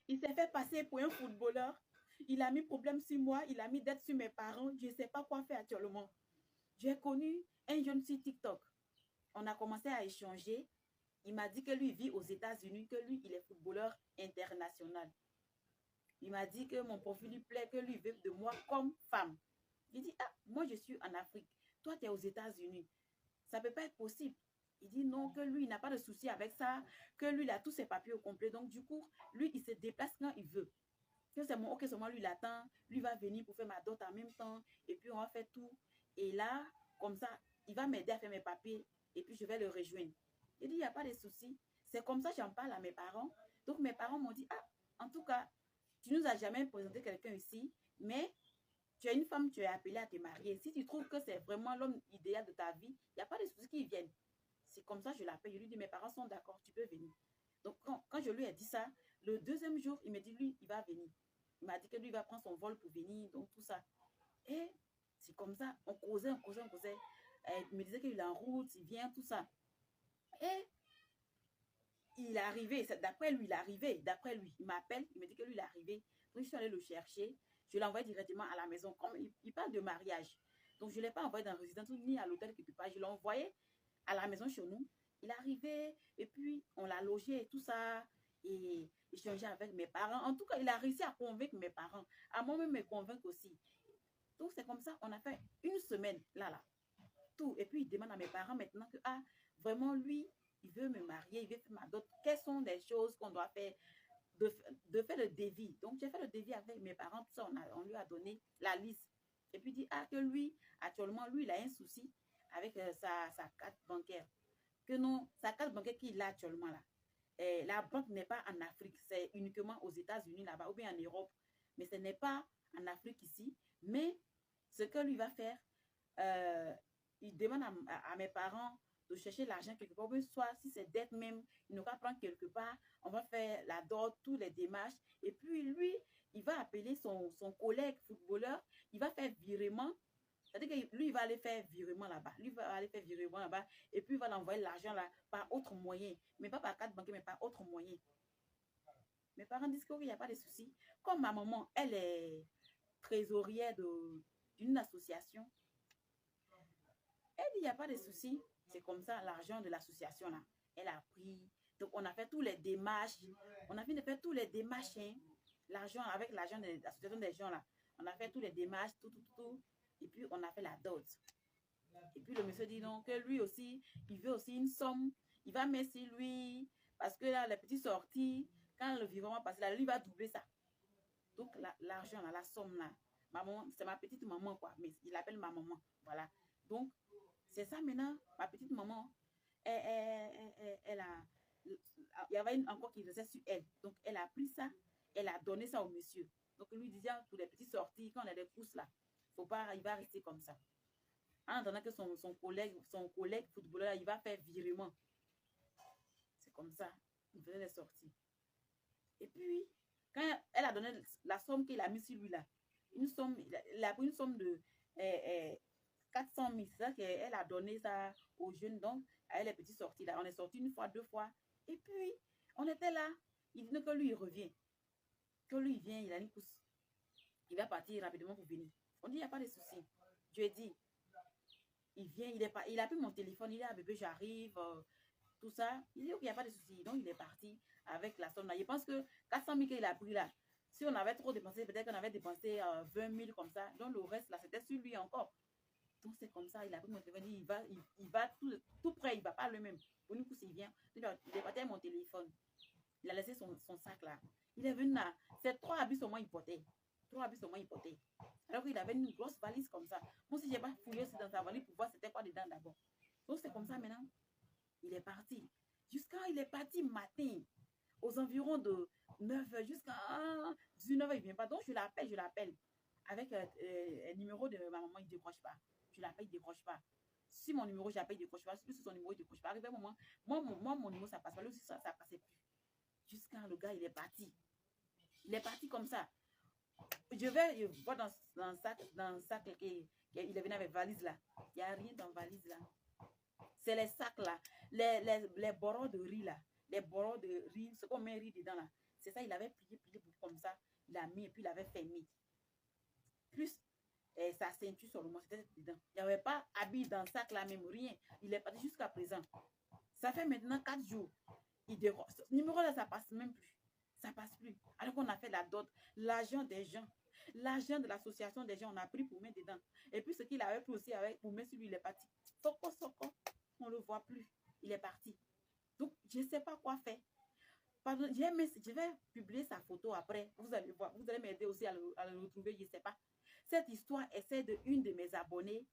Il s'est fait passer pour un footballeur. Il a mis problème sur moi. Il a mis dette sur mes parents. Je ne sais pas quoi faire actuellement. J'ai connu un jeune sur TikTok. On a commencé à échanger. Il m'a dit que lui, il vit aux États-Unis, que lui, il est footballeur international. Il m'a dit que mon profil lui plaît, que lui, il veut de moi comme femme. Il dit, ah, moi, je suis en Afrique. Toi, tu es aux États-Unis. Ça ne peut pas être possible. Il dit non, que lui, il n'a pas de souci avec ça, que lui, il a tous ses papiers au complet. Donc, du coup, lui, il se déplace quand il veut. Que c'est mon, ok, c'est moi, lui, il attend. Lui va venir pour faire ma dot en même temps. Et puis, on va faire tout. Et là, comme ça, il va m'aider à faire mes papiers. Et puis, je vais le rejoindre. Il dit, il n'y a pas de souci. C'est comme ça que j'en parle à mes parents. Donc, mes parents m'ont dit, ah, en tout cas, tu nous as jamais présenté quelqu'un ici, mais tu es une femme, tu es appelée à te marier. Si tu trouves que c'est vraiment l'homme idéal de ta vie, il n'y a pas de souci qui viennent. C'est comme ça, je l'appelle. Je lui dis, mes parents sont d'accord, tu peux venir. Donc, quand je lui ai dit ça, le deuxième jour, il me dit, lui, il va venir. Il m'a dit que lui, il va prendre son vol pour venir, donc tout ça. Et c'est comme ça, on causait, on causait, on causait. Il me disait qu'il est en route, il vient, tout ça. Et il est arrivé, d'après lui, il est arrivé, d'après lui, il m'appelle, il me dit que lui, il est arrivé. Donc, je suis allée le chercher, je l'ai envoyé directement à la maison, comme il parle de mariage. Donc, je ne l'ai pas envoyé dans la résidence ni à l'hôtel quelque part, je l'ai envoyé à la maison chez nous. Il est arrivé, et puis on l'a logé et tout ça, et échangé avec mes parents. En tout cas, il a réussi à convaincre mes parents, à moi-même me convaincre aussi. Donc, c'est comme ça, on a fait une semaine, là, tout. Et puis, il demande à mes parents maintenant que, ah, vraiment, lui, il veut me marier, il veut faire ma dot. Quelles sont les choses qu'on doit faire de faire le devis? Donc, j'ai fait le devis avec mes parents, tout ça, on lui a donné la liste. Et puis, il dit, ah, que lui, actuellement, lui, il a un souci avec sa carte bancaire. Que non, sa carte bancaire qu'il a actuellement là, la banque n'est pas en Afrique, c'est uniquement aux États-Unis là-bas ou bien en Europe. Mais ce n'est pas en Afrique ici. Mais ce que lui va faire, euh, il demande à mes parents de chercher l'argent quelque part, soit si c'est dette même, il nous va prendre quelque part, on va faire la dot, tous les démarches, et puis lui, il va appeler son collègue footballeur, il va faire virement, c'est-à-dire que lui, il va aller faire virement là-bas, lui va aller faire virement là-bas, et puis il va l'envoyer l'argent là par autre moyen, mais pas par carte bancaire, mais par autre moyen. Mes parents disent qu'il n'y a pas de souci. Comme ma maman, elle est trésorière d'une association, elle dit, il n'y a pas de souci. C'est comme ça, l'argent de l'association, là, elle a pris. Donc, on a fait tous les démarches. On a fini de faire tous les démarches. Hein. L'argent, avec l'argent de l'association des gens, là. On a fait tous les démarches, tout. Et puis, on a fait la dot. Et puis, le monsieur dit non, que lui aussi, il veut aussi une somme. Il va mettre sur lui. Parce que là, les petites sorties, quand le vivant va passer là, lui va doubler ça. Donc, l'argent, là, la somme, là. Maman, c'est ma petite maman, quoi. Mais il appelle ma maman. Voilà. Donc, c'est ça maintenant, ma petite maman, elle a, il y avait encore qui restait sur elle. Donc, elle a pris ça, elle a donné ça au monsieur. Donc, lui disait, pour les petites sorties, quand on a des pousses là, faut pas, il va rester comme ça. En attendant que son collègue footballeur, il va faire virement. C'est comme ça, il faisait les sorties. Et puis, quand elle a donné la somme qu'il a mis sur lui là, une somme, il a pris une somme de 400 000. C'est ça qu'elle a donné ça aux jeunes. Donc, à les petites sorties là. On est sorti une fois, deux fois. Et puis, on était là. Il dit que lui, il revient. Que lui, il vient, il a une pousse. Il va partir rapidement pour venir. On dit, il n'y a pas de souci. Je lui ai dit, il vient, il a pris mon téléphone, il dit, ah bébé, j'arrive, tout ça. Il dit, ok, il n'y a pas de souci. Donc, il est parti avec la somme là. Je pense que 400 000 qu'il a pris là, si on avait trop dépensé, peut-être qu'on avait dépensé 20 000 comme ça. Donc, le reste là, c'était sur lui encore. Donc, c'est comme ça, il a pris mon téléphone, il va tout près, il ne va pas lui-même. Pour une coup, s'il vient, il est parti avec mon téléphone. Il a laissé son sac là. Il est venu là. C'est 3 habits seulement il portait. 3 habits seulement il portait. Alors qu'il avait une grosse valise comme ça. Moi, si je n'ai pas fouillé aussi dans sa valise pour voir c'était quoi dedans d'abord. Donc, c'est comme ça maintenant. Il est parti. Jusqu'à il est parti matin, aux environs de 9h, jusqu'à 19h, il ne vient pas. Donc, je l'appelle. Avec le numéro de ma maman, il ne décroche pas. Je l'appelle, il ne décroche pas. Si mon numéro, j'appelle, il ne décroche pas. Si son numéro, il ne décroche pas. Arrivé un moment, mon numéro, ça passe pas. Lui aussi, ça ne passait plus. Jusqu'à le gars, il est parti. Il est parti comme ça. Je vais voir dans le sac qu'il est venu avec valise là. Il n'y a rien dans la valise là. C'est les sacs là. Les bords de riz là. Les bords de riz, ce qu'on met riz dedans là. C'est ça, il avait plié comme ça. Il a mis et puis il avait fermé. Plus sa ceinture seulement, c'était dedans. Il n'y avait pas habillé dans le sac là même, rien. Il est parti jusqu'à présent. Ça fait maintenant 4 jours. Il déroge. Ce numéro là, ça passe même plus. Ça passe plus. Alors qu'on a fait la dot, l'argent des gens, l'argent de l'association des gens, on a pris pour mettre dedans. Et puis ce qu'il avait pris aussi avec, pour mettre sur lui, il est parti. Soko, soko, on ne le voit plus. Il est parti. Donc, je ne sais pas quoi faire. Pardon, je vais publier sa photo après. Vous allez voir. Vous allez m'aider aussi à le retrouver. Je ne sais pas. Cette histoire, c'est de une de mes abonnées